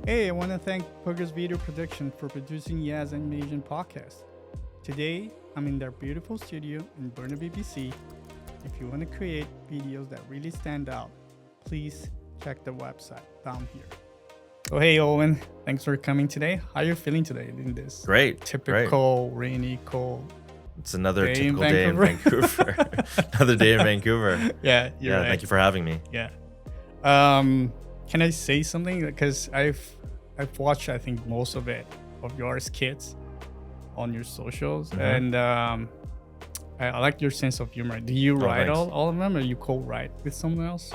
Hey, I want to thank Progress Video Production for producing Yaz Animation Podcast. Today, I'm in their beautiful studio in Burnaby, BC. If you want to create videos that really stand out, please check the website down here. Oh, hey, Owen. Thanks for coming today. How are you feeling today in this Great. typical rainy, cold It's another day in typical day in Vancouver. Another day in Vancouver. Yeah, you're right. Thank you for having me. Yeah. Can I say something? Because I've watched, I think, most of your skits on your socials, and I like your sense of humor. Do you write thanks. all of them, or you co-write with someone else?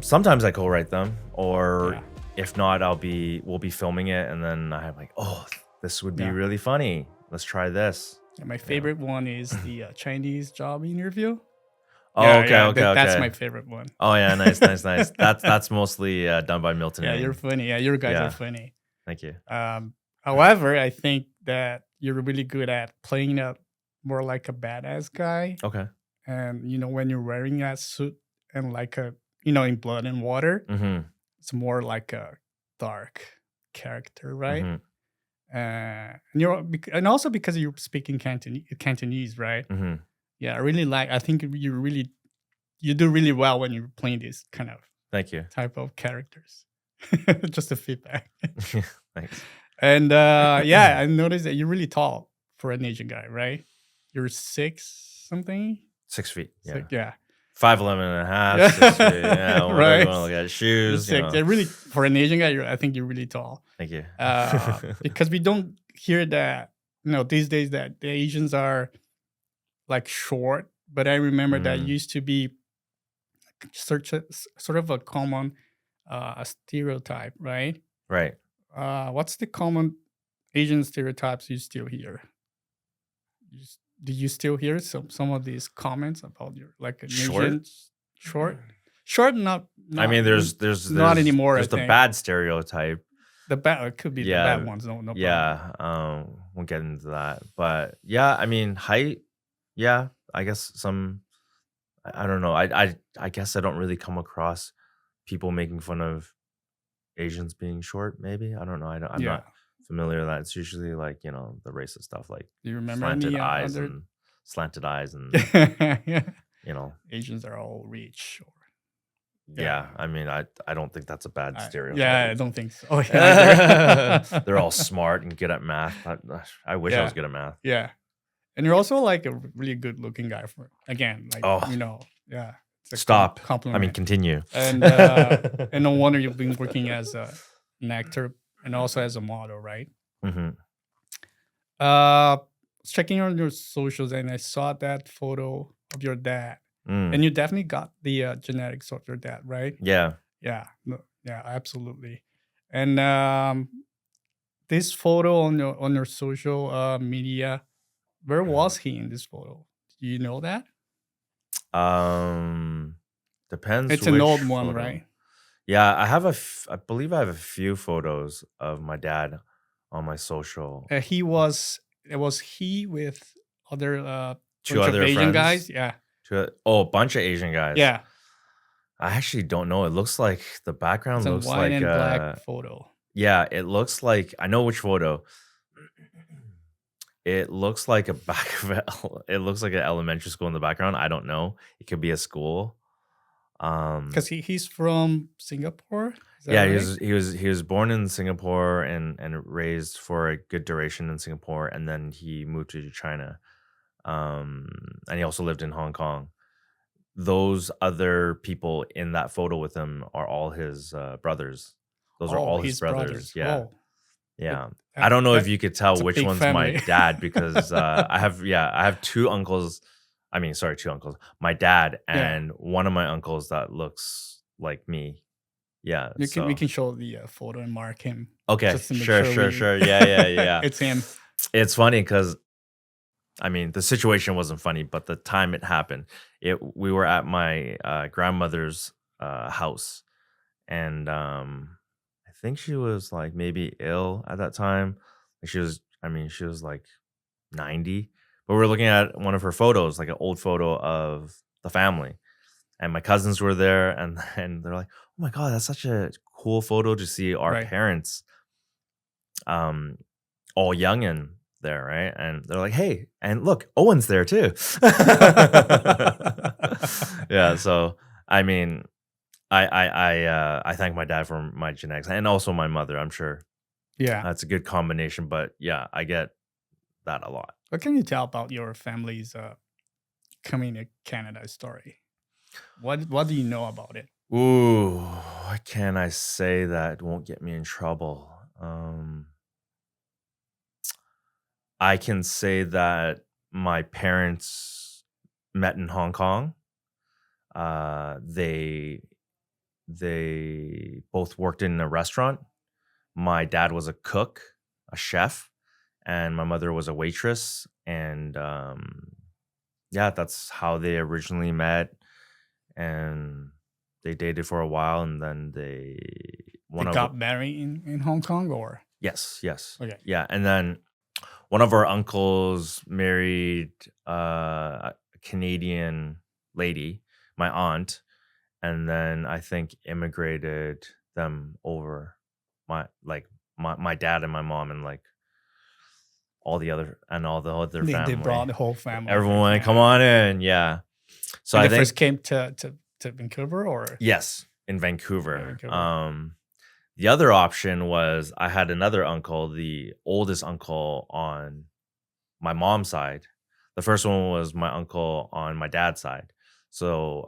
Sometimes I co-write them, or Yeah. if not, we'll be filming it, and then I'm like, oh, this would be Yeah. really funny. Let's try this. And my favorite one is the Chinese job interview. Oh, Yeah, okay, yeah, okay, That's okay. my favorite one. Oh yeah, nice. That's mostly done by Milton. Yeah, Ng. you're funny. Yeah, your guys Yeah. are funny. Thank you. However, I think that you're really good at playing a more like a badass guy. Okay. And when you're wearing that suit and like in Blood and Water, Mm-hmm. it's more like a dark character, right? Mm-hmm. And also because you're speaking Cantonese, right? Mm-hmm. Yeah, I think you do really well when you're playing this kind of Thank you. type of characters. Just a feedback. Thanks. And I noticed that you're really tall for an Asian guy, right? You're 6 something. 6 feet. Yeah. Yeah. 5'11" and a half. Yeah. 6 feet. Yeah. Whatever Right. you want to look at. Shoes. You're 6. Yeah, really, for an Asian guy, I think you're really tall. Thank you. Because we don't hear that, these days that the Asians are like short. But I remember that used to be sort of a common stereotype, right? Right. What's the common Asian stereotypes you still hear? Do you still hear some of these comments about your like an Short? Asian short? Not. I mean, there's not anymore. There's I the think. bad stereotype. The bad. It could be Yeah, the bad ones. No problem. Yeah. We'll get into that. But yeah, I mean, height. Yeah, I guess I don't know. I guess I don't really come across people making fun of Asians being short. Maybe I don't know. I'm not familiar with that. It's usually like the racist stuff, like Do you remember slanted any eyes other? and slanted eyes and Yeah. Asians are all rich. yeah. I mean, I don't think that's a bad stereotype. Yeah, I don't think so. Oh, yeah, They're all smart and good at math. I wish I was good at math. Yeah. And you're also like a really good looking guy yeah. It's a Stop. compliment. I mean, continue. And no wonder you've been working as an actor and also as a model, right? Mm-hmm. Checking on your socials, and I saw that photo of your dad, Mm. and you definitely got the genetics of your dad, right? Yeah. Yeah, absolutely. And this photo on your social media, where was he in this photo? Do you know that? Depends. It's an which old one, photo. right? Yeah, I believe I have a few photos of my dad on my social. Was he with other Two bunch of other Asian friends? guys? Yeah, A bunch of Asian guys. yeah. I actually don't know. It looks like the background It's a looks white like and black photo. yeah, it looks like I know which photo. It looks like a it looks like an elementary school in the background. I don't know. It could be a school. Because he's from Singapore. Is that Yeah, right? he was born in Singapore and raised for a good duration in Singapore, and then he moved to China. And he also lived in Hong Kong. Those other people in that photo with him are all his brothers. Those are all his brothers. Yeah. Oh, Yeah. I don't know if you could tell that's a which big one's family. my dad because I have 2 uncles. I mean, sorry, 2 uncles. My dad and one of my uncles that looks like me. Yeah. we can show the photo and mark him. Okay. just to make Sure. Yeah. It's him. It's funny because I mean, the situation wasn't funny, but the time it happened, we were at my grandmother's house, and I think she was like maybe ill at that time. She was like 90, but we're looking at one of her photos, like an old photo of the family, and my cousins were there, and they're like, "Oh my god, that's such a cool photo to see our Right. parents um, all young and there, right? And they're like, "Hey, and look, Owen's there too." Yeah, so I mean, I thank my dad for my genetics and also my mother. I'm sure Yeah. that's a good combination, but yeah, I get that a lot. What can you tell about your family's coming to Canada story? What do you know about it? Ooh, what can I say that won't get me in trouble? I can say that my parents met in Hong Kong. Uh, they they both worked in a restaurant. My dad was a cook, a chef, and my mother was a waitress. And yeah, that's how they originally met. And they dated for a while, and then They one of got married in Hong Kong, or yes, okay, yeah, and then one of our uncles married a Canadian lady, my aunt, and then I think immigrated them over. My dad and my mom and like all the other they brought family. the whole family to Everyone, come Canada. on in, yeah. So And I they think first came to Vancouver, or yes, in Vancouver. Vancouver. The other option was I had another uncle, the oldest uncle on my mom's side. The first one was my uncle on my dad's side. So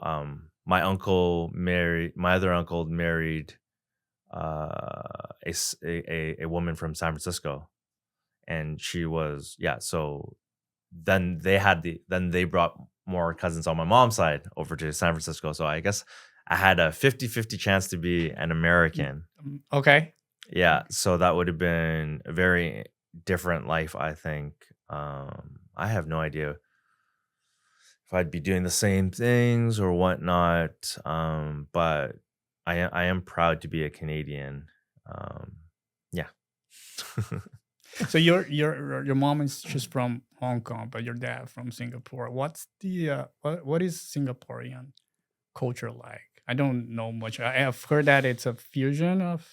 my other uncle married a woman from San Francisco, and she was yeah. So then they brought more cousins on my mom's side over to San Francisco. So I guess I had a 50-50 chance to be an American. Okay. Yeah, so that would have been a very different life, I think. I have no idea if I'd be doing the same things or whatnot. But I am proud to be a Canadian. Yeah. So your mom is just from Hong Kong, but your dad from Singapore. What's the what is Singaporean culture like? I don't know much. I have heard that it's a fusion of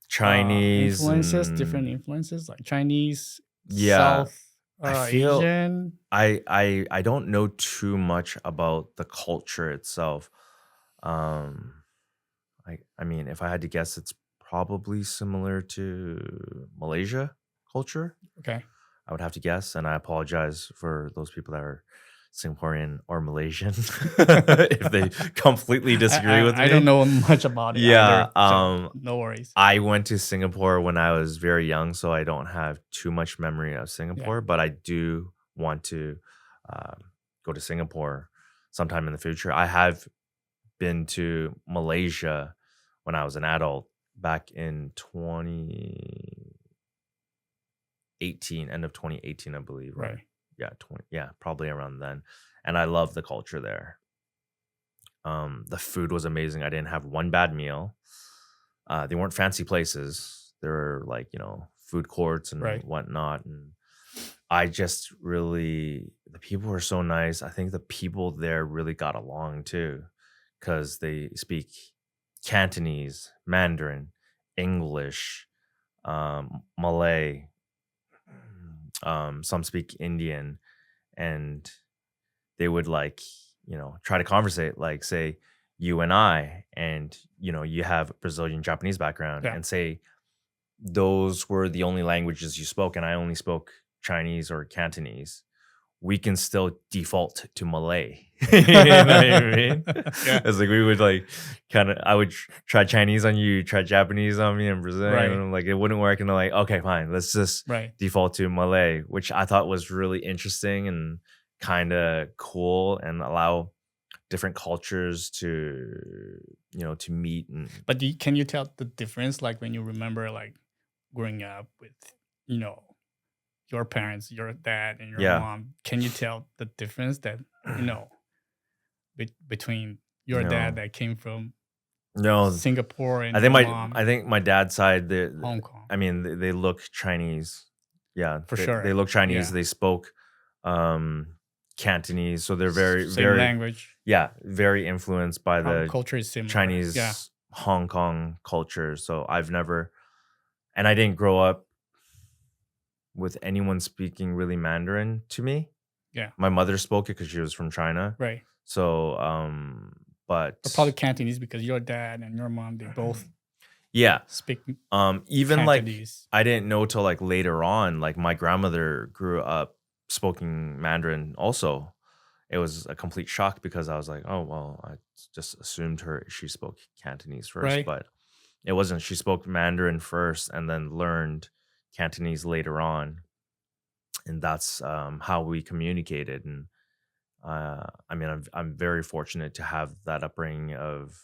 Chinese influences, different and influences like Chinese, yeah, South I feel Asian. I don't know too much about the culture itself. Um I mean, if I had to guess, it's probably similar to Malaysia culture. Okay. I would have to guess, and I apologize for those people that are Singaporean or Malaysian if they completely disagree with I don't me. know much about it Yeah, either, so no worries. I went to Singapore when I was very young, so I don't have too much memory of Yeah. Singapore, but I do want to go to Singapore sometime in the future. I have been to Malaysia when I was an adult back in 2018, end of 2018, I believe, or Right. yeah, probably around then. And I love the culture there. The food was amazing. I didn't have one bad meal. They weren't fancy places. They were like, food courts and Right. whatnot. And I just really, the people were so nice. I think the people there really got along too, because they speak Cantonese, Mandarin, English, Malay. Some speak Indian, and they would try to conversate, like say you and I, and you have Brazilian Japanese background, Yeah. and say those were the only languages you spoke, and I only spoke Chinese or Cantonese. We can still default to Malay. You know what I mean? Yeah. It's like we would I would try Chinese on you, try Japanese on me, and Brazilian. Right. And like it wouldn't work. And they're like, okay, fine, let's just Right. default to Malay, which I thought was really interesting and kind of cool, and allow different cultures to meet. And But can you tell the difference, like when you remember, like growing up with, your parents, your dad and your yeah, mom? Can you tell the difference that between your dad no, that came from no. Singapore and I think your mom, I think my dad's side, Hong Kong? I mean, they look Chinese. Yeah, For they sure. look Chinese. Yeah. They spoke Cantonese, so they're very, Same very, language. yeah, very influenced by the Culture is similar. Chinese Yeah. Hong Kong culture. So I've never, and I didn't grow up with anyone speaking really Mandarin to me. Yeah. My mother spoke it because she was from China. Right. So, Or but probably Cantonese because your dad and your mom, they both yeah, speak even like Cantonese. I didn't know till like later on. Like my grandmother grew up speaking Mandarin also. It was a complete shock because I was like, oh well, I just assumed she spoke Cantonese first, Right. but it wasn't. She spoke Mandarin first and then learned Cantonese later on, and that's how we communicated. And I mean, I'm very fortunate to have that upbringing of,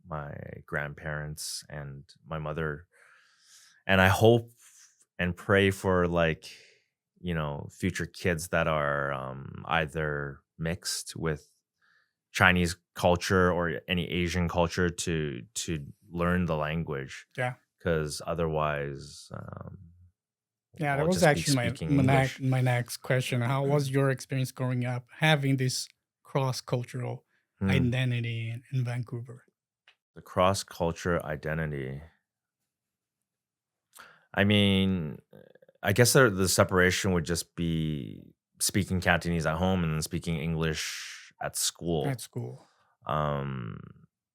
my grandparents and my mother, and I hope and pray for like, future kids that are either mixed with Chinese culture or any Asian culture to learn the language, Yeah. because otherwise, Yeah, that I'll was just be actually speaking English. my next question. How was your experience growing up having this cross cultural Hmm. identity in Vancouver? The cross culture identity. I mean, I guess the separation would just be speaking Cantonese at home and then speaking English at At school. school? Um,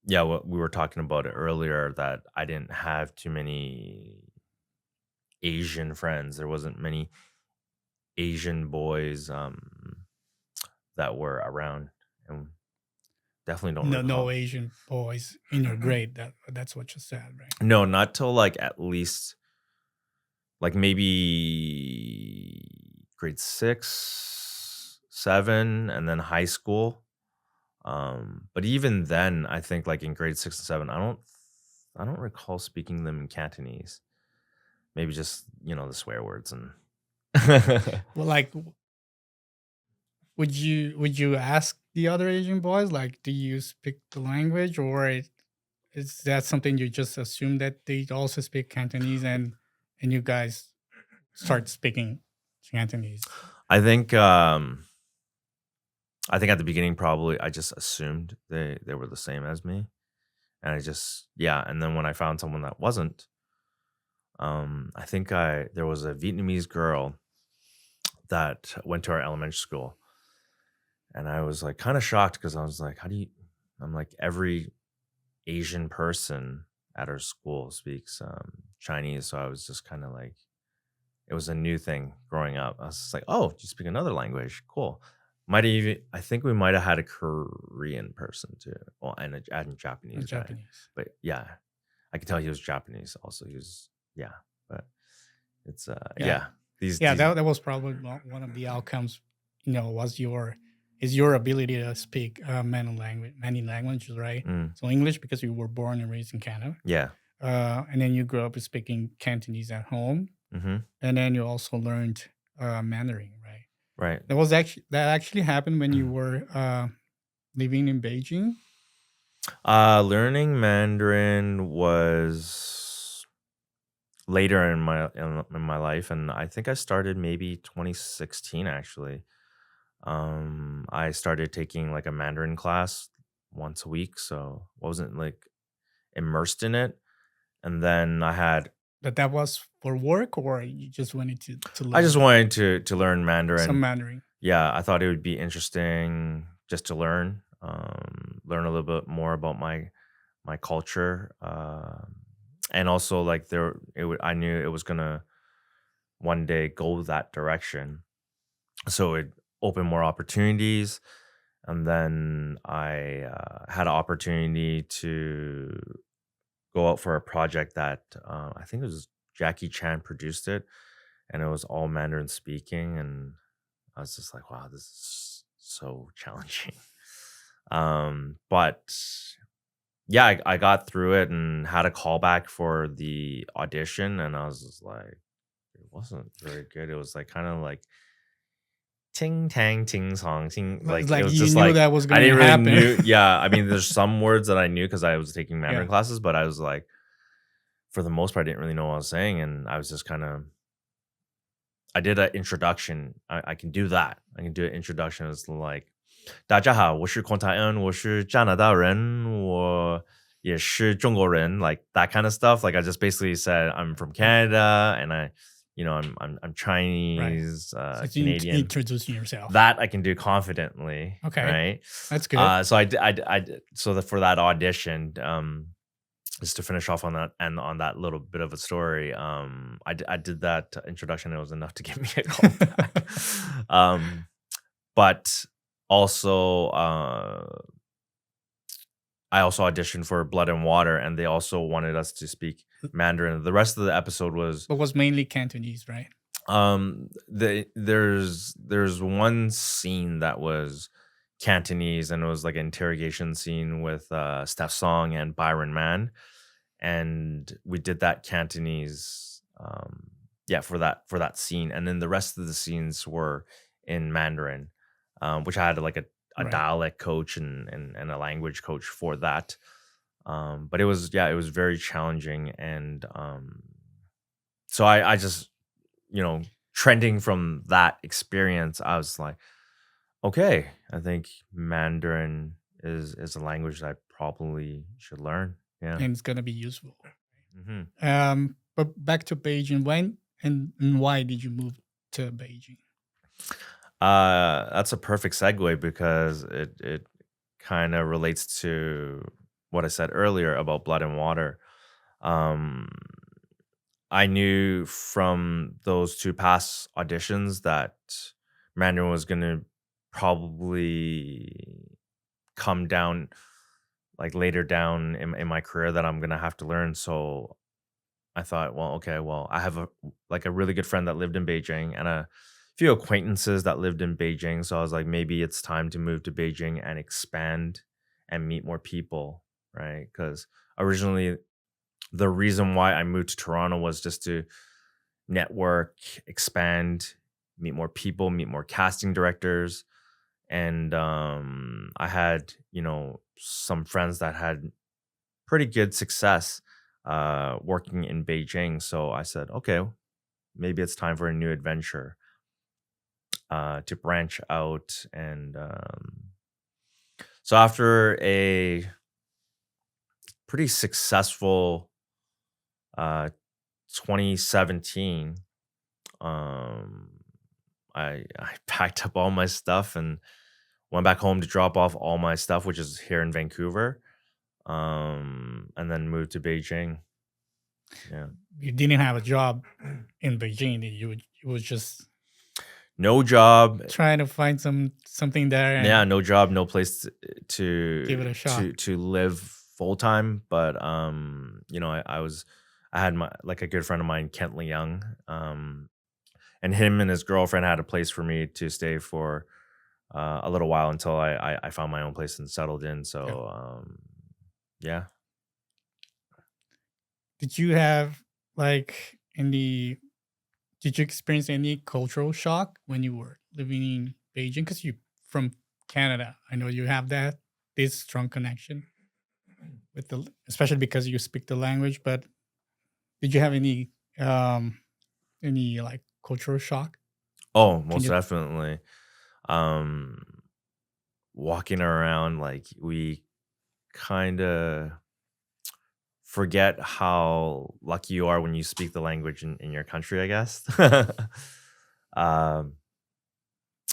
yeah, what we were talking about it earlier, that I didn't have too many Asian friends. There wasn't many Asian boys that were around, and definitely don't No recall. Asian boys in your grade. That's what you said, right? No, not till like at least like maybe grade 6, 7, and then high school. But even then, I think like in grade 6 and 7, I don't recall speaking them in Cantonese. Maybe just, the swear words and Well, like, would you ask the other Asian boys like, do you speak the language, or is that something you just assume that they also speak Cantonese and you guys start speaking Cantonese? I think at the beginning probably I just assumed they were the same as me. And and then when I found someone that wasn't, I think there was a Vietnamese girl that went to our elementary school, and I was like kind of shocked because I was like, I'm like, every Asian person at our school speaks Chinese. So I was just kind of like, it was a new thing growing up. I was just like, oh, you speak another language? Cool. I think we might have had a Korean person too. Well, and a Japanese guy. Japanese. But yeah, I could tell he was Japanese also. Yeah, but it's, Yeah. yeah. These, Yeah, these, that was probably one of the outcomes. Was your ability to speak many languages, right? mm, So English because you were born and raised in Canada, yeah. and then you grew up speaking Cantonese at home, Mm-hmm. and then you also learned Mandarin, right? Right. That actually happened when you were living in Beijing. Learning Mandarin was later in my life, and I think I started maybe 2016 actually. I started taking like a Mandarin class once a week, so I wasn't like immersed in it. And then That was for work, or you just wanted to I just learn wanted to learn some Mandarin. Mandarin. Yeah, I thought it would be interesting just to learn a little bit more about my culture, and also like I knew it was gonna one day go that direction, so it opened more opportunities. And then I had an opportunity to go out for a project that I think it was Jackie Chan produced it, and it was all Mandarin speaking, and I was just like, wow, this is so challenging. But yeah, I got through it and had a callback for the audition, and I was just like, it wasn't very good. It was like kind of like ting tang ting song ting, It's like it like was you just knew like that was I going to didn't really happen. knew. Yeah, I mean, there's some words that I knew because I was taking Mandarin Yeah. classes, but I was like, for the most part, I didn't really know what I was saying, and I was just kind of. I did an introduction. I can do that. I can do an introduction. It's like, 大家好，我是孔泰恩，我是加拿大人，我也是中国人, like that kind of stuff. Like I just basically said I'm from Canada, and I, I'm Chinese, So it's Canadian. introducing yourself. That I can do confidently, Okay. right? That's good. So for that audition, just to finish off on that and on that little bit of a story, I did that introduction. It was enough to get me a call back. But also, I also auditioned for Blood and Water, and they also wanted us to speak Mandarin. The rest of the episode was But was mainly Cantonese, right? There's one scene that was Cantonese, and it was like an interrogation scene with Steph Song and Byron Mann, and we did that Cantonese for that scene, and then the rest of the scenes were in Mandarin, which I had like a Right. dialect coach and a language coach for that. But it was very challenging, and so I just, trending from that experience, I was like, okay, I think Mandarin is a language that I probably should learn. Yeah. And it's gonna be useful. hmm But back to Beijing. When and why did you move to Beijing? That's a perfect segue because it kind of relates to what I said earlier about Blood and Water. Um, I knew from those two past auditions that Mandarin was going to probably come down like later down in my career, that I'm going to have to learn. So I thought, well, okay, well, I have a really good friend that lived in Beijing and a few acquaintances that lived in Beijing. So I was like, maybe it's time to move to Beijing and expand and meet more people, right? Because originally the reason why I moved to Toronto was just to network, expand, meet more people, meet more casting directors. And I had, some friends that had pretty good success working in Beijing. So I said, okay, maybe it's time for a new adventure, to branch out. And so after a pretty successful 2017, I packed up all my stuff and went back home to drop off all my stuff, which is here in Vancouver, and then moved to Beijing. Yeah. You didn't have a job in Beijing. You was just No job. trying to find something there. And Yeah, no job, no place to Give it a shot. to live full time. But I had a good friend of mine, Kent Leung, and him and his girlfriend had a place for me to stay for a little while until I found my own place and settled in. So yeah. Did you have did you experience any cultural shock when you were living in Beijing? Because you from Canada, I know you have this strong connection with especially because you speak the language. But did you have any cultural shock? Oh, most you- definitely. Walking around, we kind of forget how lucky you are when you speak the language in your country, I guess. um,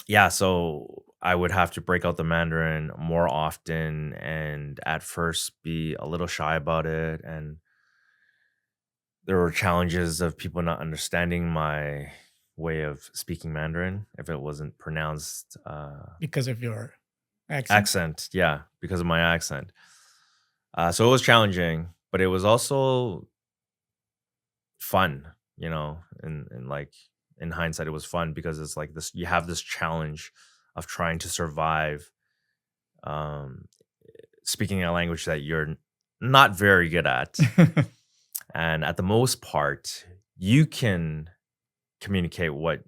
yeah, so I would have to break out the Mandarin more often, and at first be a little shy about it. And there were challenges of people not understanding my way of speaking Mandarin if it wasn't pronounced Because of your accent. accent. Yeah, because of my accent. So it was challenging, but it was also fun, and in hindsight, it was fun because it's like this, you have this challenge of trying to survive, um, speaking a language that you're not very good at. And at the most part, you can communicate what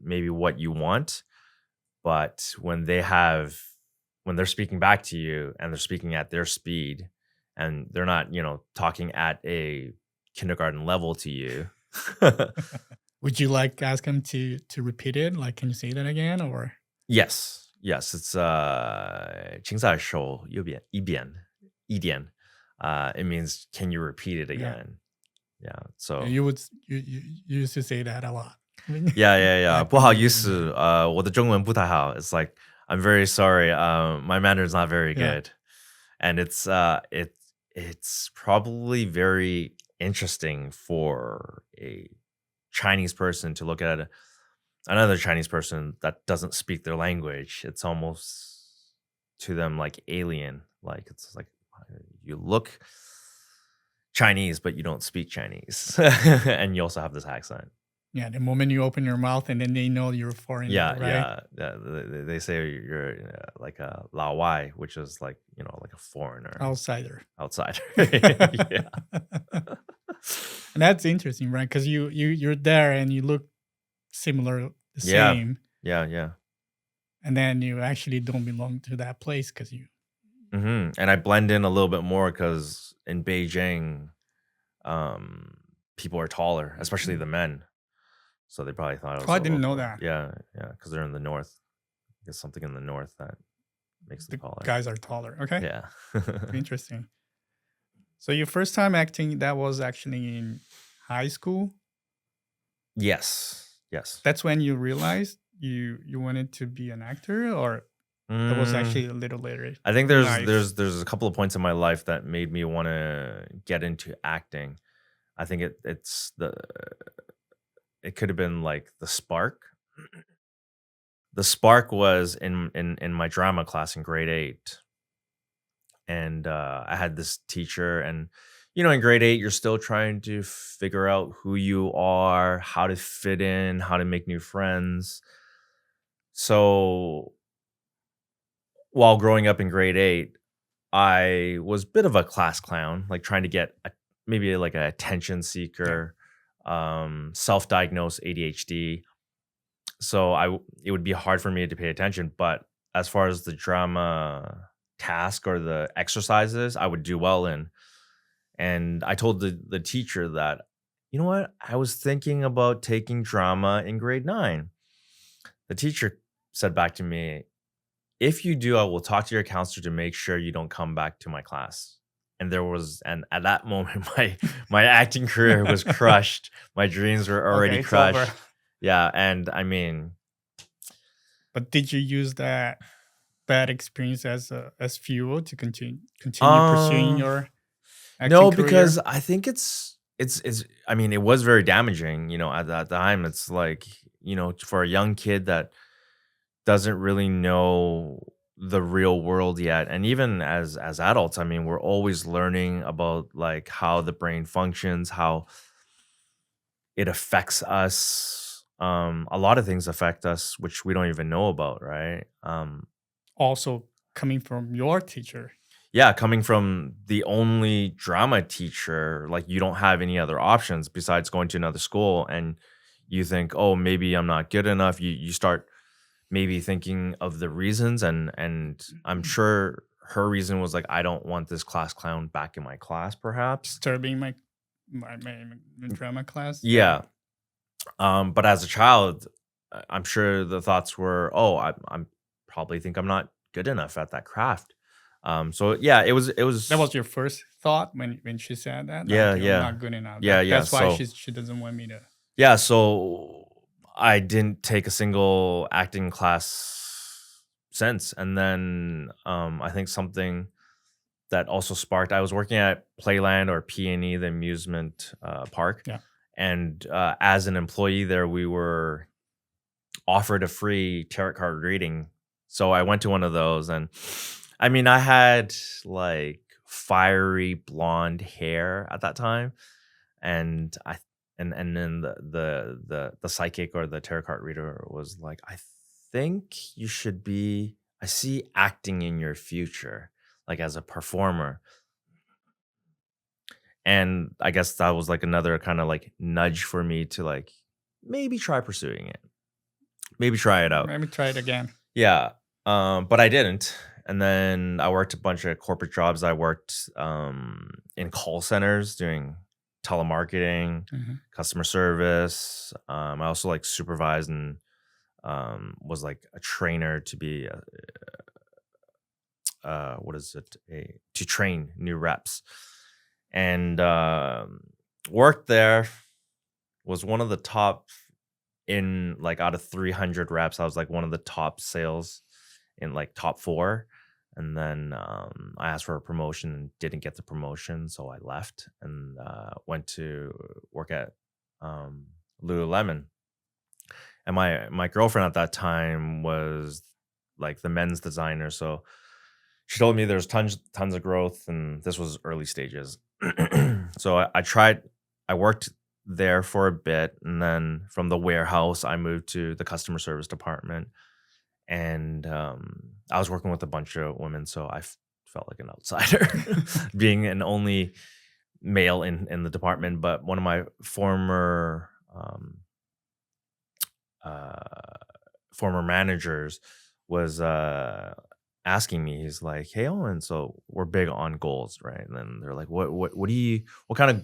you want, but when they're speaking back to you and they're speaking at their speed and they're not, talking at a kindergarten level to you. Would you ask him to repeat it? Can you say that again? Or Yes, it's 请再说一遍. It means, can you repeat it again? Yeah. So you used to say that a lot. Yeah, yeah, yeah. 不 acting 好 in 意 Mandarin. 思，我的中文不太好. It's like I'm very sorry. My Mandarin's not very Yeah. good, and it's probably very interesting for a Chinese person to look at another Chinese person that doesn't speak their language. It's almost to them like alien. Like it's like you look Chinese, but you don't speak Chinese, and you also have this accent. Yeah, the moment you open your mouth and then they know you're a foreigner, Yeah, right? yeah. They say you're like a Lao Wai, which is like, like a foreigner, Outsider. outsider. Yeah. And that's interesting, right? Because you're there and you look similar, the Yeah. same, Yeah, yeah. and then you actually don't belong to that place because you. And I blend in a little bit more because in Beijing, um, people are taller, especially the men. So they probably thought I was Oh, I a didn't know local. that. Yeah, yeah, because they're in the north. There's something in the north that makes them The taller. guys are taller. Okay, Yeah. interesting. So your first time acting, that was actually in high school. Yes. Yes. That's when you realized you wanted to be an actor, or that was actually a little later I think in there's life. there's a couple of points in my life that made me want to get into acting. I think it could have been like the spark. The spark was in my drama class in grade 8. And I had this teacher, and in grade 8 you're still trying to figure out who you are, how to fit in, how to make new friends. So while growing up in grade 8, I was a bit of a class clown, like trying to get maybe like an attention seeker, self-diagnosed ADHD. So it would be hard for me to pay attention. But as far as the drama task or the exercises, I would do well in. And I told the teacher that, you know what, I was thinking about taking drama in grade 9. The teacher said back to me, if you do, I will talk to your counselor to make sure you don't come back to my class. And at that moment, my acting career was crushed. My dreams were already Okay, it's over. crushed. Yeah. And I mean, But did you use that bad experience as fuel to continue pursuing your acting no, career? because I think it's I mean, it was very damaging, at that time. It's like, for a young kid that doesn't really know the real world yet. And even as adults, I mean, we're always learning about like how the brain functions, how it affects us. A lot of things affect us, which we don't even know about, right? Also coming from your teacher. Yeah, coming from the only drama teacher, like you don't have any other options besides going to another school, and you think, oh, maybe I'm not good enough. You start maybe thinking of the reasons, and I'm sure her reason was like, I don't want this class clown back in my class, perhaps. Disturbing my drama class. Yeah. But as a child, I'm sure the thoughts were, oh, I'm probably think I'm not good enough at that craft. So yeah, it was That was your first thought when she said that. Yeah, Okay, I'm yeah. not good enough. Yeah, yeah. That's why So she doesn't want me to. yeah, so I didn't take a single acting class since. And then I think something that also sparked, I was working at Playland or P&E, the amusement park. Yeah. And as an employee there, we were offered a free tarot card reading. So I went to one of those, and I mean, I had like fiery blonde hair at that time, and then the psychic or the tarot card reader was like, I think you should be, I see acting in your future, like as a performer. And I guess that was like another kind of like nudge for me to like maybe try pursuing it, maybe try it out. Let me try it again. Yeah. But I didn't. And then I worked a bunch of corporate jobs. I worked in call centers doing telemarketing, customer service. I also like supervised and was like a trainer to be to train new reps. And worked there, was one of the top in like out of 300 reps, I was like one of the top sales in like top 4. And then I asked for a promotion and didn't get the promotion, so I left and went to work at um, Lululemon. And my girlfriend at that time was like the men's designer, so she told me there's tons of growth, and this was early stages. So I tried. I worked there for a bit, and then from the warehouse, I moved to the customer service department, and I was working with a bunch of women, so felt like an outsider, being an only male in the department. But one of my uh, former managers was asking me, he's like, "Hey Owen, so we're big on goals, right?" And then they're like, what do you what kind of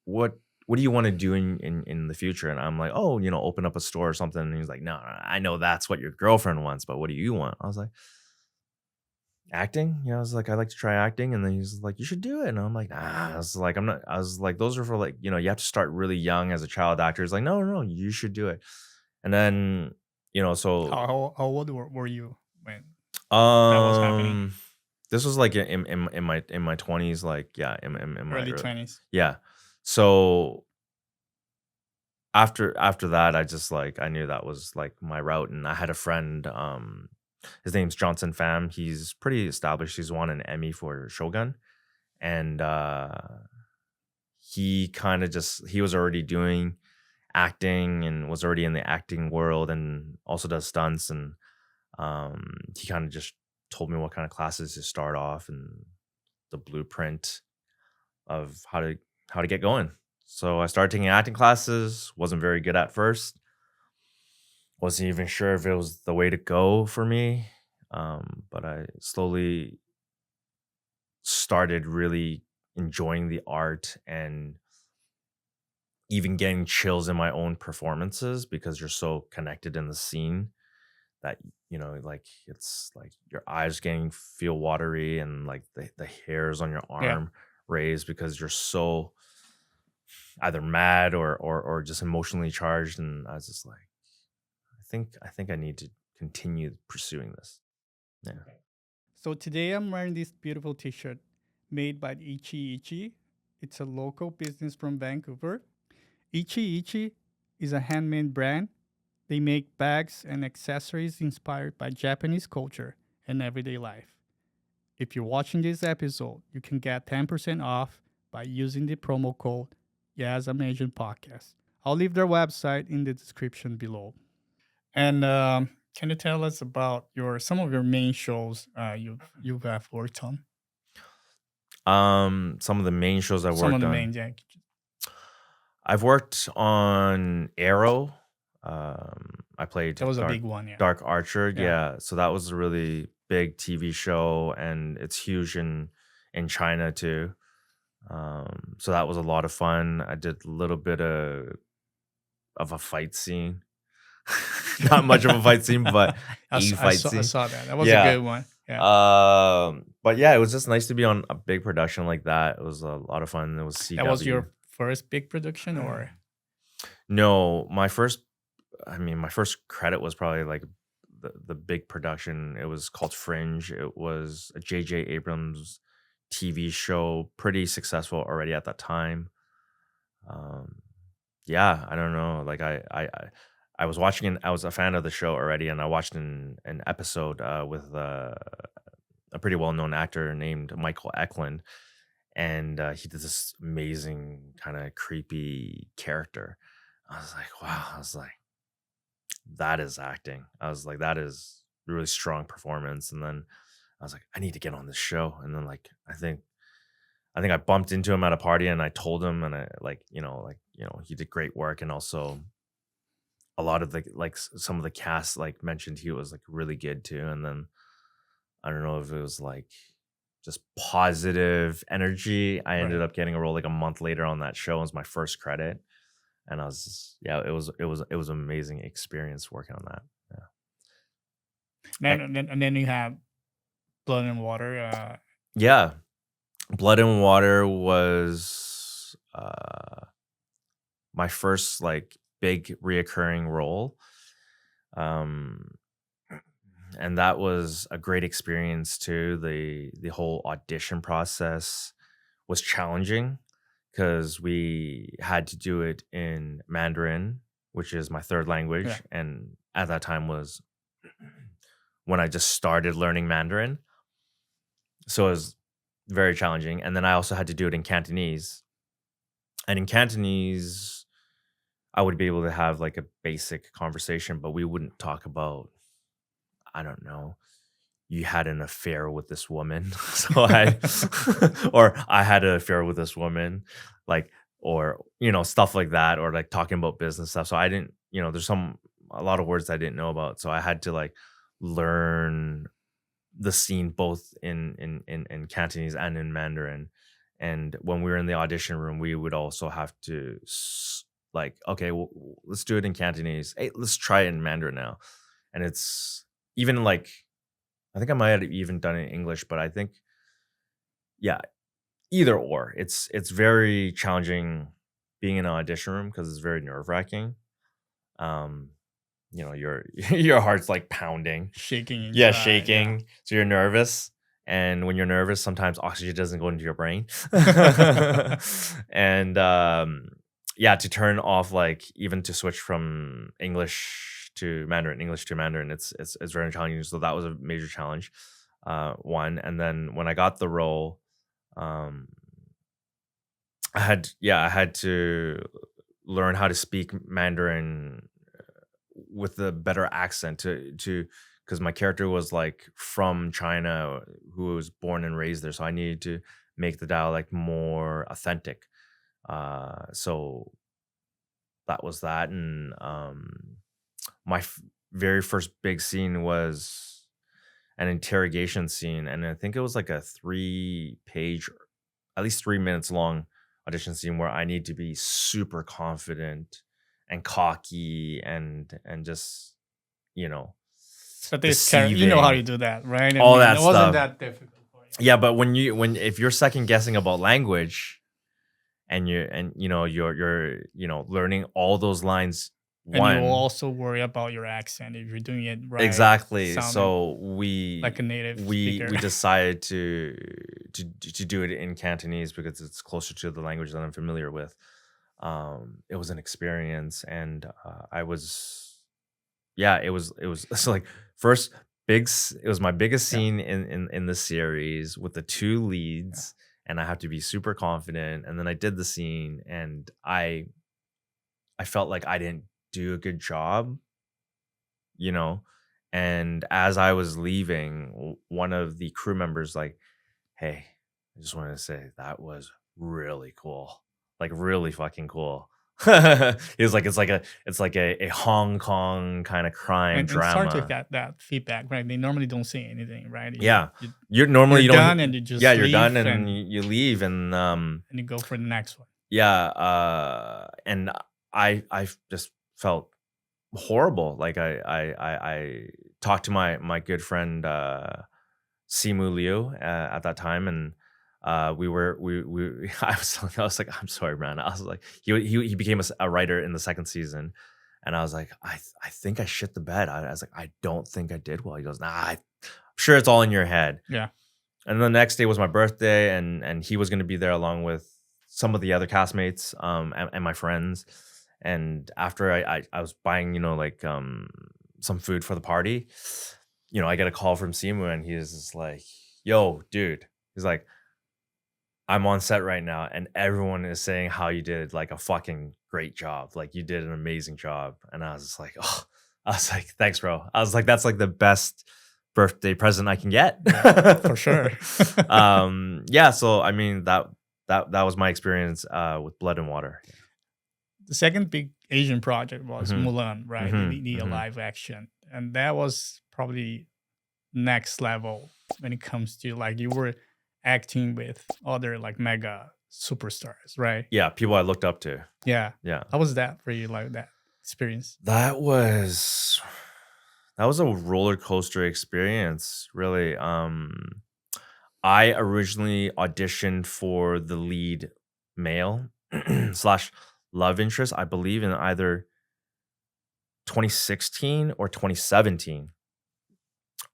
what do you want to do in the future?" And I'm like, "Oh, open up a store or something." And he's like, "No, no, I know that's what your girlfriend wants, but what do you want?" I was like, "Acting." I was like, "I'd like to try acting." And then he's like, "You should do it." And I'm like, "Nah." I was like, I was like, "Those are for like, you have to start really young as a child actor." He's like, "No, no, no, you should do it." And then, so How old were you when that was happening? um, this was like in my 20s, like yeah, in my Early early, 20s. yeah. So after that, I just like I knew that was like my route, and I had a friend. His name's Johnson Pham. He's pretty established. He's won an Emmy for Shogun, and he was already doing acting and was already in the acting world, and also does stunts. And he kind of just told me what kind of classes to start off and the blueprint of how to get going. So I started taking acting classes. Wasn't very good at first. Wasn't even sure if it was the way to go for me. But I slowly started really enjoying the art and even getting chills in my own performances because you're so connected in the scene that like it's like your eyes getting feel watery, and like the hairs on your Yeah. arm raise because you're so either mad or just emotionally charged. And I was just like, I think I need to continue pursuing this. Yeah. So today I'm wearing this beautiful t-shirt made by Ichi Ichi. It's a local business from Vancouver. Ichi Ichi is a handmade brand. They make bags and accessories inspired by Japanese culture and everyday life. If you're watching this episode, you can get 10% off by using the promo code YasAmAsianPodcast. I'll leave their website in the description below. And can you tell us about some of your main shows you've worked on? Some of the main shows I Some of worked the on. main, yeah. I've worked on Arrow. I played That was a big one, yeah. Dark Archer. Yeah. Yeah, so that was a really big TV show, and it's huge in China too. So that was a lot of fun. I did a little bit of a fight scene. Not much of a fight scene, but a fight I scene. saw that. That was a Yeah. good one. Yeah. But yeah, it was just nice to be on a big production like that. It was a lot of fun. It was CW. That was your first big production, or? No, my first credit was probably like the big production. It was called Fringe. It was a J.J. Abrams TV show, pretty successful already at that time. Yeah, I don't know. Like I was watching I was a fan of the show already, and I watched an episode with a pretty well known actor named Michael Eklund, and he did this amazing kind of creepy character. I was like, wow. I was like, that is acting. I was like, that is really strong performance. And then I was like, I need to get on this show. And then like I think I bumped into him at a party, and I told him, and I he did great work. And also a lot of the some of the cast like mentioned he was like really good too. And then I don't know if it was like just positive energy. I ended Right. up getting a role like a month later on that show. It was my first credit. And I was just, yeah, it was an amazing experience working on that. Yeah. And then you have Blood and Water. Yeah. Blood and Water was my first like big reoccurring role. Um, and that was a great experience too. The whole audition process was challenging because we had to do it in Mandarin, which is my third Yeah. language, and at that time was when I just started learning Mandarin. So it was very challenging. And then I also had to do it in Cantonese. And in Cantonese, I would be able to have like a basic conversation, but we wouldn't talk about, I don't know, you had an affair with this woman. So or I had an affair with this woman, like, or, stuff like that, or like talking about business stuff. So I didn't, there's a lot of words I didn't know about. So I had to like learn the scene both in Cantonese and in Mandarin. And when we were in the audition room, we would also have to like, okay, well, let's do it in Cantonese. Hey, let's try it in Mandarin now. And it's even like, I think I might have even done it in English, but I think, yeah, either or. It's very challenging being in an audition room because it's very nerve wracking. Your your heart's like pounding. Shaking inside. Yeah, shaking. So you're nervous. And when you're nervous, sometimes oxygen doesn't go into your brain. And to turn off, like, even to switch from English to Mandarin, it's very challenging. So that was a major challenge. One. And then when I got the role, um, I had to learn how to speak Mandarin with a better accent to because my character was like from China, who was born and raised there, so I needed to make the dialect more authentic. So that was that. And my very first big scene was an interrogation scene, and I think it was like a 3-page, at least 3 minutes long audition scene where I need to be super confident and cocky and just, But this character, you know how you do that, right? All that it wasn't stuff. that difficult for you. Yeah, but if you're second guessing about language and you're learning all those lines, And you will also worry about your accent if you're doing it right. Exactly. sounding So we like a native we speaker. we decided to do it in Cantonese because it's closer to the language that I'm familiar with. It was an experience, and it was so like first it was my biggest Yeah. scene in the series with the two leads, and I have to be super confident. And then I did the scene, and I felt like I didn't do a good job, and as I was leaving, one of the crew members like, "Hey, I just wanted to say that was really cool, like really fucking cool." He was like, "It's like a Hong Kong kind of crime And Star drama." Trek got that feedback, right? They normally don't say anything, right? Yeah, you're normally you're you don't. done and you just You're leave done and and you leave, and you go for the next one. and I just felt horrible. Like I talked to my good friend Simu Liu at that time, and we I was like, I'm sorry, man. I was like, he became a writer in the second season, and I was like, I think I shit the bed. I was like, I don't think I did well. He goes, Nah, I'm sure it's all in your head. Yeah. And the next day was my birthday, and he was going to be there along with some of the other castmates and my friends. And after I was buying, some food for the party, I get a call from Simu, and he's just like, "Yo, dude," he's like, "I'm on set right now, and everyone is saying how you did like a fucking great job. Like you did an amazing job." And I was just like, "Oh," I was like, "Thanks, bro." I was like, "That's like the best birthday present I can get." For sure. So I mean that was my experience with Blood and Water. The second big Asian project was Mhm. Mulan, right? Mhm, The mhm. live action. And that was probably next level when it comes to like you were acting with other like mega superstars, right? Yeah, people I looked up to. Yeah. Yeah. How was that for you, like that experience? That was a roller coaster experience, really. I originally auditioned for the lead male slash love interest, I believe, in either 2016 or 2017,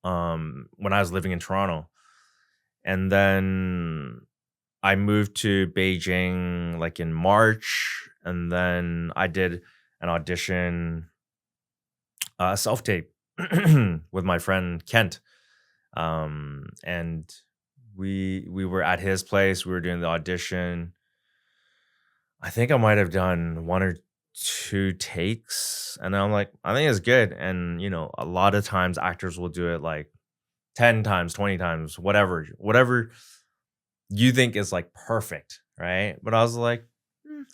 when I was living in Toronto. And then I moved to Beijing like in March, and then I did an audition, self tape with my friend Kent. And we were at his place. We were doing the audition. I think I might have done one or two takes, and I'm like, I think it's good. And a lot of times actors will do it like 10 times, 20 times, whatever you think is like perfect, right? But I was like,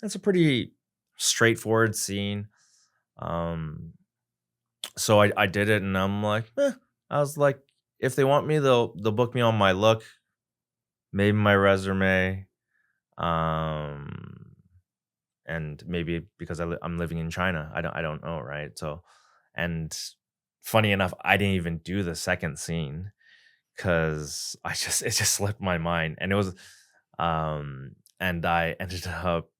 that's a pretty straightforward scene. So I did it, and I'm like, I was like, if they want me, they'll book me on my look, maybe my resume, and maybe because I'm living in China. I don't know, right? So, and funny enough, I didn't even do the second scene because it just slipped my mind, and it was, and I ended up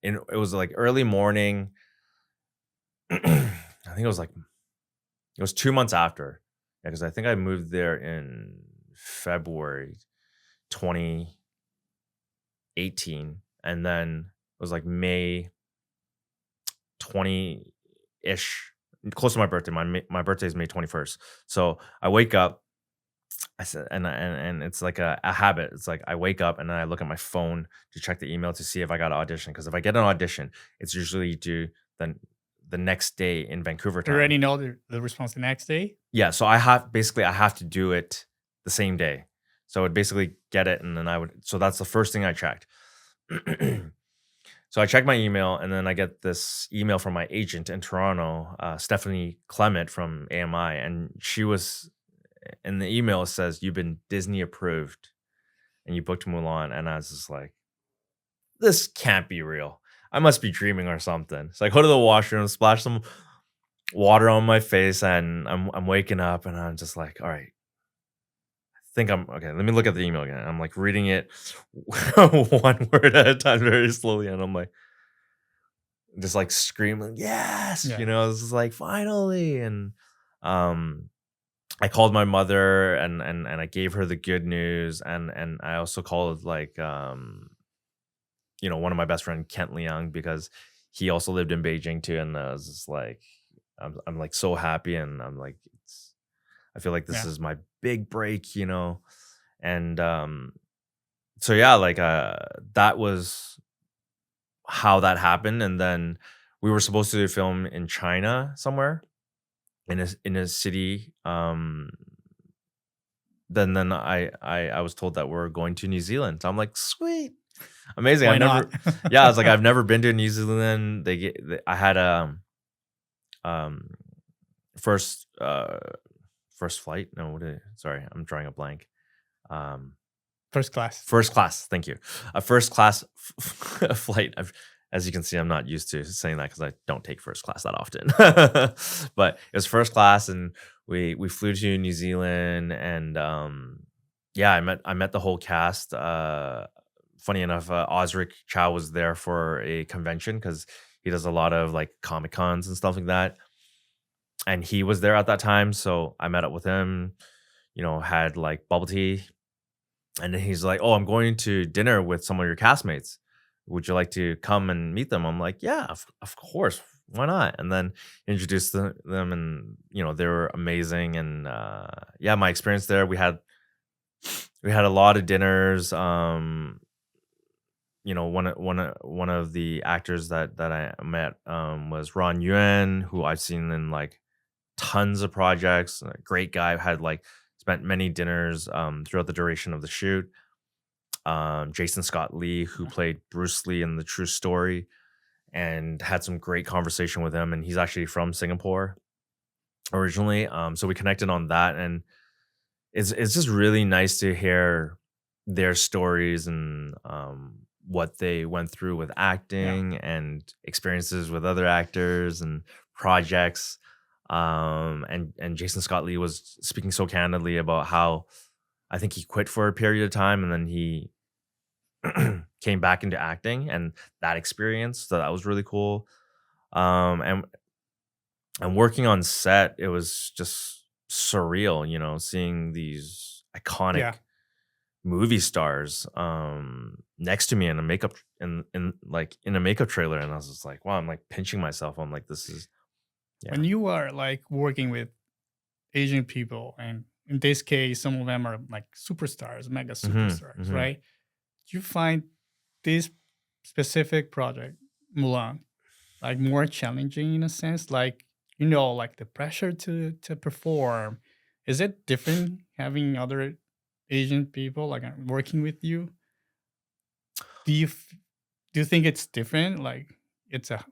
it was like early morning. I think it was 2 months after, yeah, because I think I moved there in February 2018, and then it was like May 20-ish, close to my birthday. My birthday is May 21st. So I wake up, I said, and it's like a habit. It's like I wake up and then I look at my phone to check the email to see if I got an audition. Because if I get an audition, it's usually due the next day in Vancouver You time. already know the response the next day? Yeah, so I have to do it the same day. So I would basically get it, and then so that's the first thing I checked. So I checked my email, and then I get this email from my agent in Toronto, Stephanie Clement from AMI, and she was in the email. It says, "You've been Disney approved, and you booked Mulan." And I was just like, "This can't be real. I must be dreaming or something." So I go to the washroom, splash some water on my face, and I'm waking up, and I'm just like, all right, I think I'm okay. Let me look at the email again. I'm like reading it one word at a time, very slowly, and I'm like just like screaming, yes, Yeah. this is like finally. And I called my mother, and I gave her the good news, and I also called like one of my best friend, Kent Leung, because he also lived in Beijing too, and I was just like, I'm like so happy, and I'm like, I feel like this Yeah. is my big break, and so yeah, like that was how that happened. And then we were supposed to film in China somewhere in a city. Then I was told that we're going to New Zealand. So I'm like, sweet, amazing. Why I've never, not? yeah, I was like, I've never been to New Zealand. I had um first first flight. No, sorry, I'm drawing a blank. First class. First class, thank you. A first class flight. As you can see, I'm not used to saying that because I don't take first class that often. But it was first class, and we flew to New Zealand, and yeah, I met the whole cast. Funny enough, Osric Chow was there for a convention because he does a lot of like Comic Cons and stuff like that, and he was there at that time. So I met up with him. Had like bubble tea. And then he's like, "Oh, I'm going to dinner with some of your castmates. Would you like to come and meet them?" I'm like, "Yeah, of course. Why not?" And then introduced them, and they were amazing. And yeah, my experience there, we had a lot of dinners. One of the actors that I met was Ron Yuan, who I've seen in like tons of projects. A great guy. Had like spent many dinners throughout the duration of the shoot. Jason Scott Lee, who played Bruce Lee in The True Story, and had some great conversation with him. And he's actually from Singapore originally. So we connected on that, and it's just really nice to hear their stories and what they went through with acting and experiences with other actors and projects. And Jason Scott Lee was speaking so candidly about how I think he quit for a period of time, and then he came back into acting and that experience. So that was really cool. And And working on set, it was just surreal, seeing these iconic Yeah. movie stars next to me in a makeup in a makeup trailer, and I was just like, wow, I'm like pinching myself. I'm like, this is yeah. When you are like working with Asian people, and in this case, some of them are like superstars, mega Mhm. superstars, Mhm. right? Do you find this specific project, Mulan, like more challenging in a sense? Like, like the pressure to perform. Is it different having other Asian people like working with you? Do you f- do you think it's different? Like it's a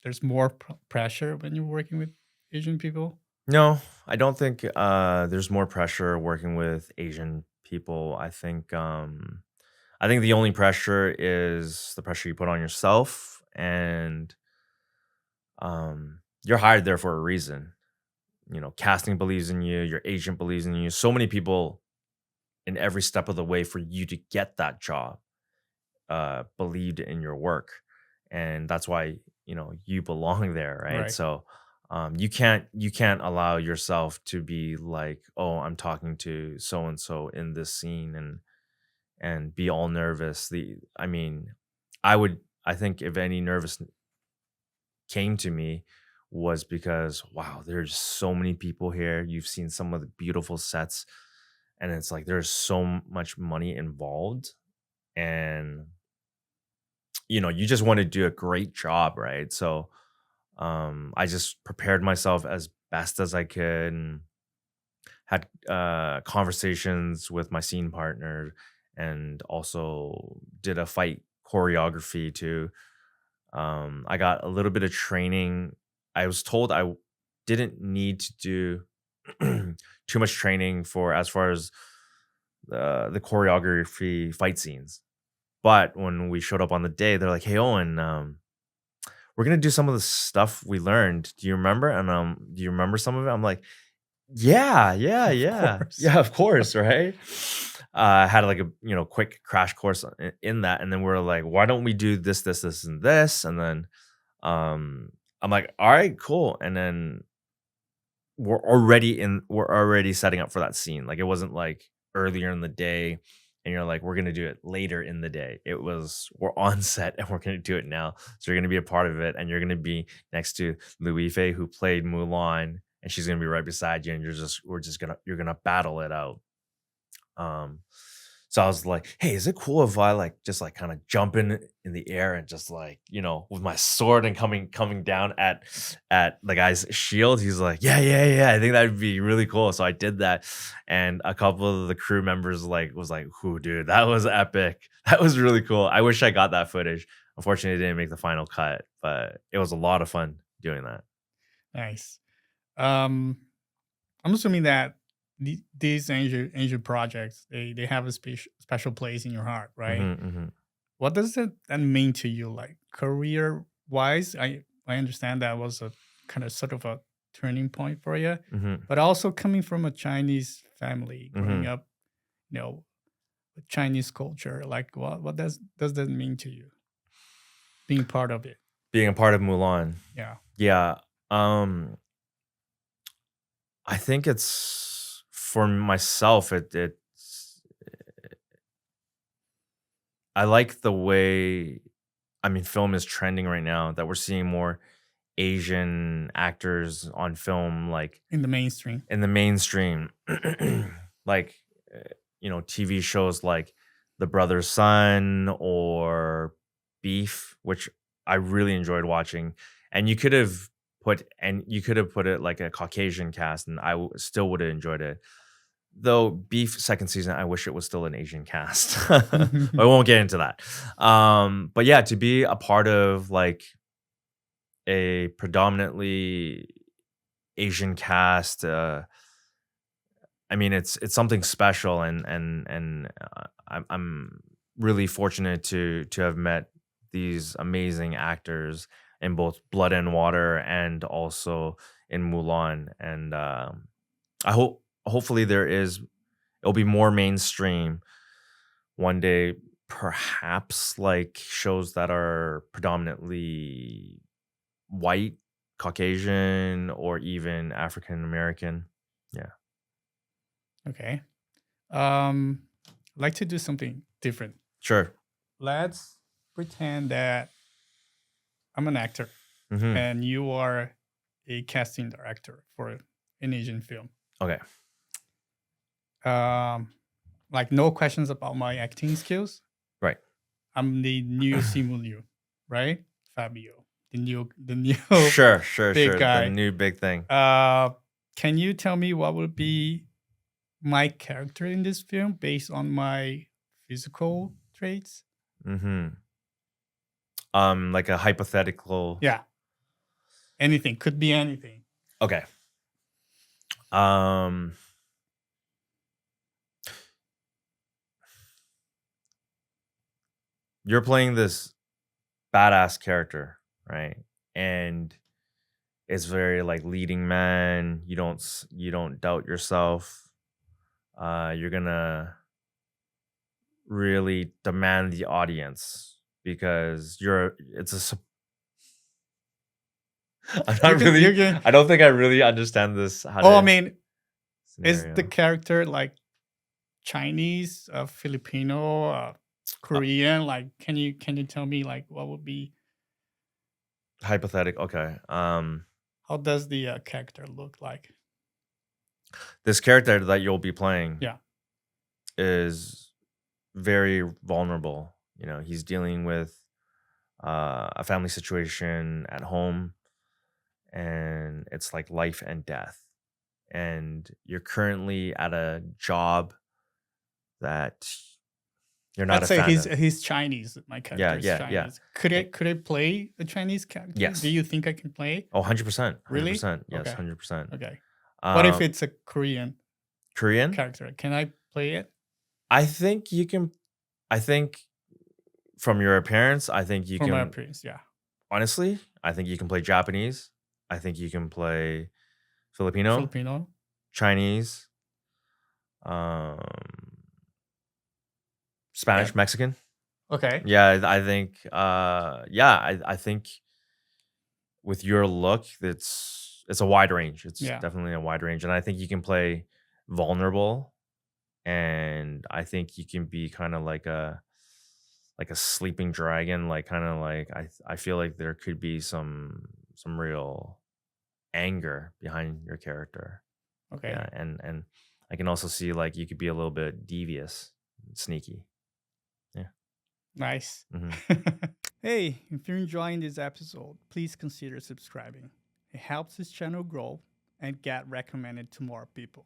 there's more pressure when you're working with Asian people? No, I don't think there's more pressure working with Asian people. I think the only pressure is the pressure you put on yourself, and you're hired there for a reason. Casting believes in you, your agent believes in you. So many people in every step of the way for you to get that job believed in your work, and that's why you belong there, right? Right. So you can't allow yourself to be like, oh, I'm talking to so and so in this scene, and be all nervous. I think if any nervous came to me was because, wow, there's so many people here. You've seen some of the beautiful sets, and it's like there's so much money involved, and you just want to do a great job, right? So I just prepared myself as best as I could, and had conversations with my scene partner, and also did a fight choreography too. I got a little bit of training. I was told didn't need to do too much training for as far as the choreography fight scenes. But when we showed up on the day, they're like, "Hey, Owen, we're gonna do some of the stuff we learned. Do you remember? And do you remember some of it?" I'm like, "Yeah, yeah, Of yeah, course. yeah, of course, right?" I had like a quick crash course in that, and then we're like, "Why don't we do this, this, this, and this?" And then um, I'm like, "All right, cool." And then we're already setting up for that scene. Like, it wasn't like earlier in the day and you're like, we're gonna do it later in the day. It was, we're on set and we're gonna do it now. So you're gonna be a part of it, and you're gonna be next to Louis Fei, who played Mulan, and she's gonna be right beside you, and you're gonna battle it out. Um, so I was like, "Hey, is it cool if I like just like kind of jump in the air and just like, with my sword and coming down at the guy's shield?" He's like, "Yeah, yeah, yeah. I think that'd be really cool." So I did that, and a couple of the crew members was like, "Whoo, dude, that was epic. That was really cool." I wish I got that footage. Unfortunately, it didn't make the final cut, but it was a lot of fun doing that. Nice. Um, I'm assuming that these angel projects they have a special place in your heart, right? Hmm. Hmm. What does that mean to you, like career wise? I understand that was a kind of sort of a turning point for you, Hmm. but also coming from a Chinese family, growing Hmm. up, you know, with Chinese culture, like what does that mean to you, being part of it? Being a part of Mulan. Yeah. Yeah. Um, I think it's for myself. I like the way, film is trending right now, that we're seeing more Asian actors on film, like In the mainstream. in the mainstream, like uh, TV shows like The Brother's Son or Beef, which I really enjoyed watching. And you could have put it like a Caucasian cast, and still would have enjoyed it. Though Beef second season, I wish it was still an Asian cast. But I won't get into that. But yeah, to be a part of like a predominantly Asian cast, it's something special, and I'm really fortunate to have met these amazing actors in both Blood and Water and also in Mulan, and I hope hopefully it'll be more mainstream one day, perhaps like shows that are predominantly white, Caucasian or even African American. Yeah. Okay. I'd like to do something different. Sure. Let's pretend that I'm an actor Hmm. and you are a casting director for an Asian film. Okay. Um, like no questions about my acting skills. Right. I'm the new Simu Liu, right? Fabio, the new big Sure. The guy. new big thing. Can you tell me what would be my character in this film based on my physical traits? Hmm. Like a hypothetical. Yeah, anything could be anything. Okay. Um, you're playing this badass character, right? And it's very like leading man. You don't doubt yourself. You're gonna really demand the audience because it's a I'm You're not gonna, you're really gonna. I don't think I really understand this how Oh, I to mean, is the scenario. character like Chinese, Filipino, Uh, Korean? Like, can you tell me like what would be? Hypothetical. Okay. How does the character look like? This character that you'll be playing Yeah. is very vulnerable. You know, he's dealing with a family situation at home, and it's like life and death. And you're currently at a job that you're not Let's a say fan he's of. he's Chinese. My character is Yeah. Chinese. Could I Eh, could I play a Chinese character? Do Yes. you think I can play? Oh, 100%. Really? 100%. Yes, Okay. 100%. Okay. What if Um, it's a Korean Korean? character? Can I play it I think you can. I think from your appearance, I think you for my can. appearance? Yeah. Honestly, I think you can play Japanese. I think you can play Filipino, Filipino. Chinese, um, Yeah. Spanish, Mexican. Okay. Yeah, I think. I think with your look, it's a wide range. It's Yeah. definitely a wide range, and I think you can play vulnerable, and I think you can be kind of like a sleeping dragon, like kind of like I feel like there could be some real anger behind your character. Okay. Yeah, and I can also see like you could be a little bit devious, sneaky. Yeah. Nice. Hmm. Hey, if you're enjoying this episode, please consider subscribing. It helps this channel grow and get recommended to more people.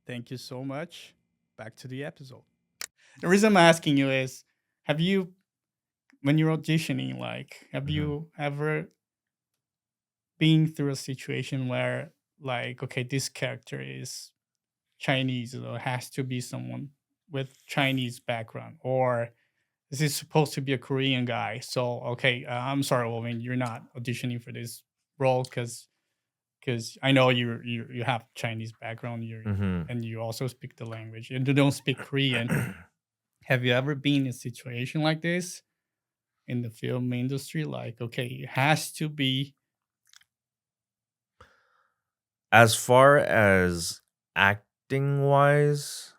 Thank you so much. Back to the episode. The reason I'm asking you is, have you, when you're auditioning, like, have Hmm. you ever been through a situation where, like, okay, this character is Chinese or has to be someone with Chinese background, or this is supposed to be a Korean guy. So, okay, I'm sorry, Owen, you're not auditioning for this role because I know you have Chinese background, Hmm. and you also speak the language, and you don't speak Korean. Have you ever been in a situation like this in the film industry? Like, okay, it has to be. As far as acting wise,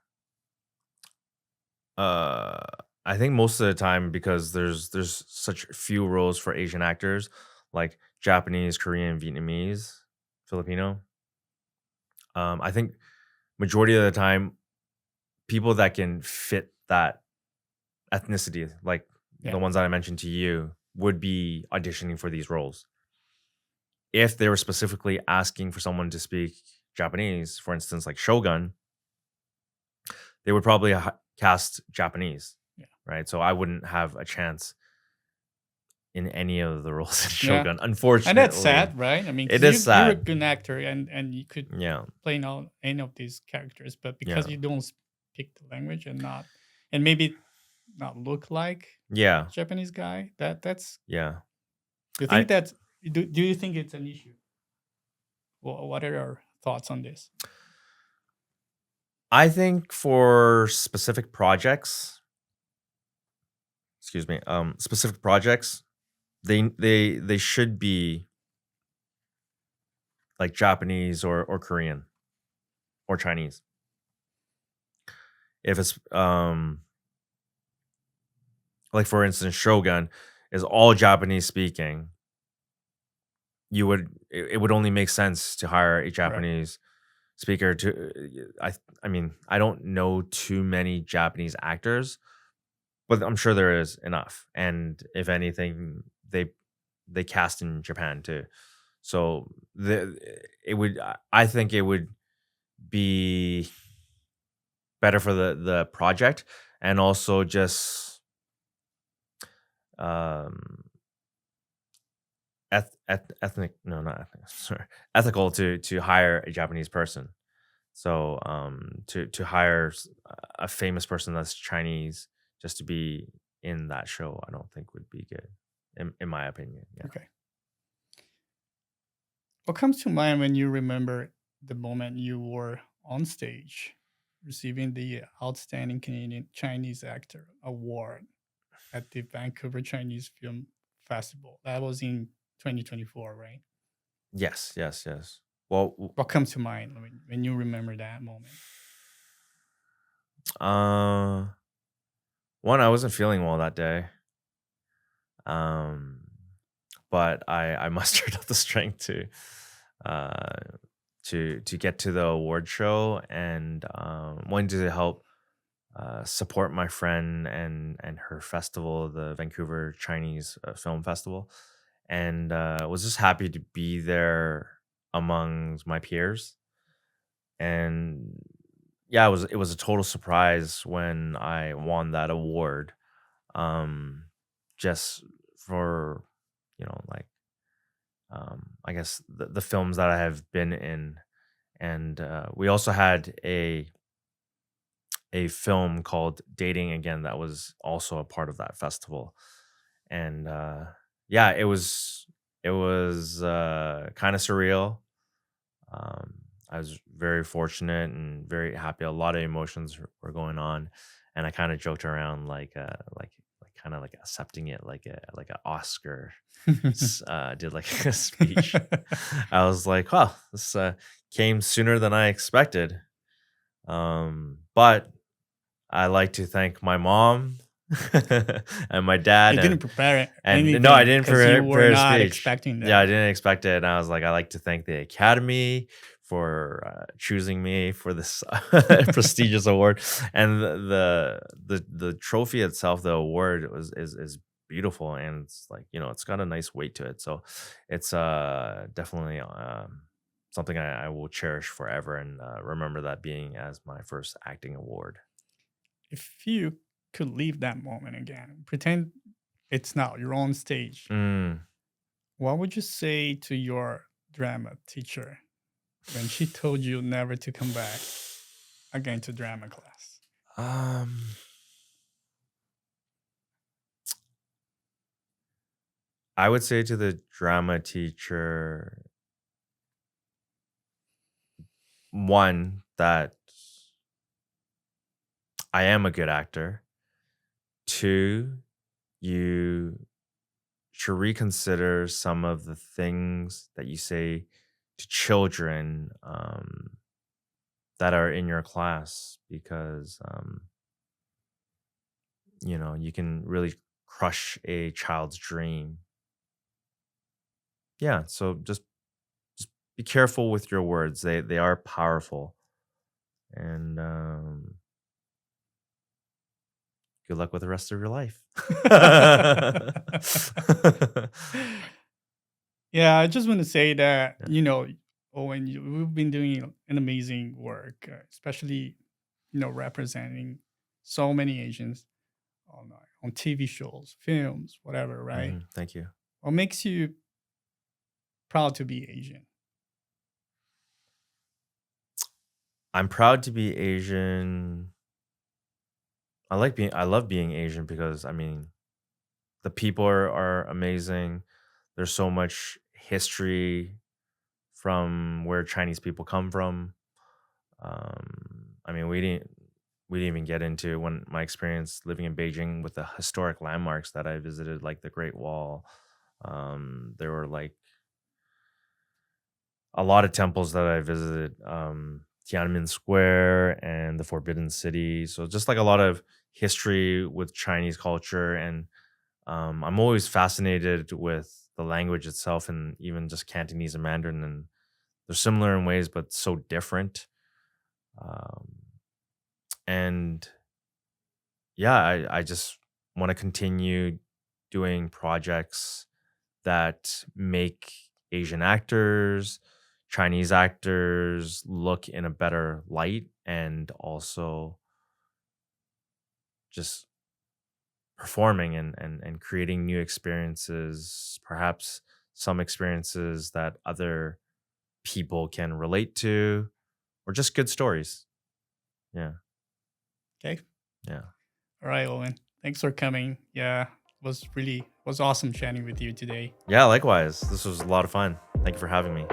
uh, I think most of the time because there's such few roles for Asian actors, like Japanese, Korean, Vietnamese, Filipino. I think majority of the time, people that can fit that ethnicity, like the Yeah. ones that I mentioned to you, would be auditioning for these roles. If they were specifically asking for someone to speak Japanese, for instance, like Shogun, they would probably cast Japanese, Yeah. right? So I wouldn't have a chance in any of the roles in Yeah. Shogun, And that's unfortunately. sad, right? I mean, It because is you're a sad. good actor and you could Yeah, play now any of these characters, but yeah, because you don't speak the language and maybe not look like yeah, Japanese guy, that's yeah. do you I think that's do you think it's an issue? What are your thoughts on this? I think for specific projects, specific projects, they should be like Japanese or Korean or Chinese. If it's like for instance, Shogun is all Japanese speaking, it would only make sense to hire a Right. Japanese speaker to I mean, I don't know too many Japanese actors, but I'm sure there is enough. And if anything, they cast in Japan too. So I think it would be better for the project, and also just um ethnic, no, not ethnic, sorry, ethical to hire a Japanese person. So to hire a famous person that's Chinese just to be in that show, I don't think would be good, in my opinion. Yeah. Okay. What comes to mind when you remember the moment you were on stage receiving the Outstanding Canadian Chinese Actor Award at the Vancouver Chinese Film Festival? That was in 2024, right? Yes, yes, yes. Well, What comes to mind when you remember that moment? uh, one, I wasn't feeling well that day. Um, but I mustered up the strength uh to get to the award show, and wanted to help support my friend and her festival, the Vancouver Chinese Film Festival, and was just happy to be there among my peers. And yeah, it was a total surprise when I won that award. Um, just for like I guess the films that I have been in, and we also had a film called Dating Again that was also a part of that festival. And yeah, it was kind of surreal. um I was very fortunate and very happy. A lot of emotions were going on, and I kind of joked around like kind of like accepting it like an Oscar. Did like a speech. I was like, "Wow, this came sooner than I expected." But I like to thank my mom and my You dad, didn't prepare and no, I anything didn't because you were prepare a not speech. expecting Yeah, I that. didn't expect it, and I was like, I like to thank the Academy for choosing me for this prestigious award, and the trophy itself, the award is beautiful, and it's like it's got a nice weight to it. So it's definitely something I will cherish forever, and remember that being as my first acting award. If you could leave that moment again, pretend it's now, you're on stage, Mm. what would you say to your drama teacher when she told you never to come back again to drama class? Um, I would say to the drama teacher, one, that I am a good actor. Two, you should reconsider some of the things that you say to children that are in your class, because you can really crush a child's dream. Yeah, so just be careful with your words. They are powerful, and good luck with the rest of your life. Yeah, I just want to say that, Yeah. Owen, we've been doing an amazing work, especially, representing so many Asians on TV shows, films, whatever, right? Thank you. What makes you proud to be Asian? I'm proud to be Asian. I love being Asian because, I mean, the people are amazing. There's so much history from where Chinese people come from. I mean, we didn't even get into when my experience living in Beijing with the historic landmarks that I visited, like the Great Wall. There were like a lot of temples that I visited, Tiananmen Square and the Forbidden City. So just like a lot of history with Chinese culture, and I'm always fascinated with the language itself, and even just Cantonese and Mandarin. And they're similar in ways, but so different. Um, and yeah, I just want to continue doing projects that make Asian actors, Chinese actors look in a better light, and also just performing and creating new experiences, perhaps some experiences that other people can relate to, or just good stories. Yeah. Okay. Yeah. All right, Owen. Thanks for coming. Yeah, was awesome chatting with you today. Yeah, likewise. This was a lot of fun. Thank you for having me.